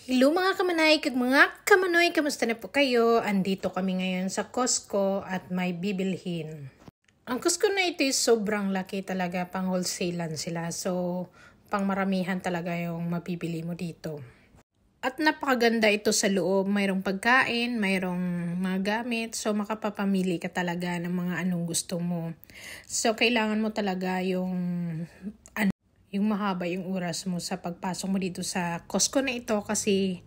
Hello mga kamanay, kag mga kamanoy, kamusta na po kayo? Andito kami ngayon sa Costco at may bibilhin. Ang Costco na ito is sobrang laki talaga, pang wholesalan sila. So, pang maramihan talaga yung mabibili mo dito. At napakaganda ito sa loob, mayroong pagkain, mayroong mga gamit. So, makapapamili ka talaga ng mga anong gusto mo. So, kailangan mo talaga yung mahaba yung oras mo sa pagpasok mo dito sa Costco na ito kasi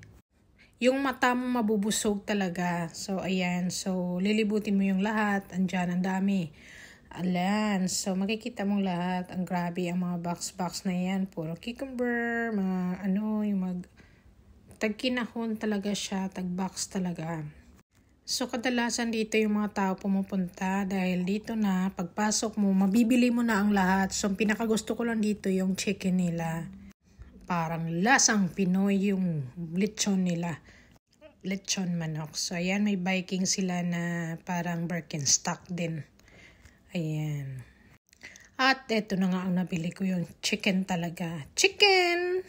yung mata mo mabubusog talaga. So, ayan. So, lilibutin mo yung lahat. Andyan, ang dami. Alan. So, makikita mong lahat. Ang grabe ang mga box na yan. Puro cucumber, mga yung tagkinahon talaga siya. Tag-box talaga. So, kadalasan dito yung mga tao pumupunta dahil dito na pagpasok mo, mabibili mo na ang lahat. So, ang pinakagusto ko lang dito yung chicken nila. Parang lasang Pinoy yung lechon nila. Lechon manok. So, ayan, may Viking sila na parang Birkenstock din. Ayan. At eto na nga ang nabili ko yung chicken talaga. Chicken!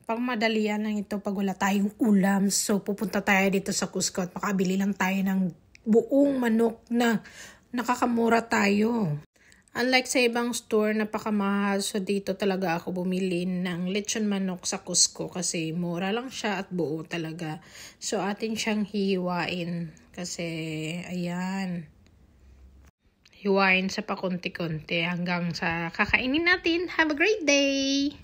Pang madalian lang ito pag wala tayong ulam. So, pupunta tayo dito sa Costco at makabili lang tayo ng buong manok na nakakamura tayo. Unlike sa ibang store, napakamahal. So, dito talaga ako bumili ng lechon manok sa Costco kasi mura lang siya at buo talaga. So, atin siyang hihiwain kasi, ayan, hiwain sa pakunti-kunti hanggang sa kakainin natin. Have a great day!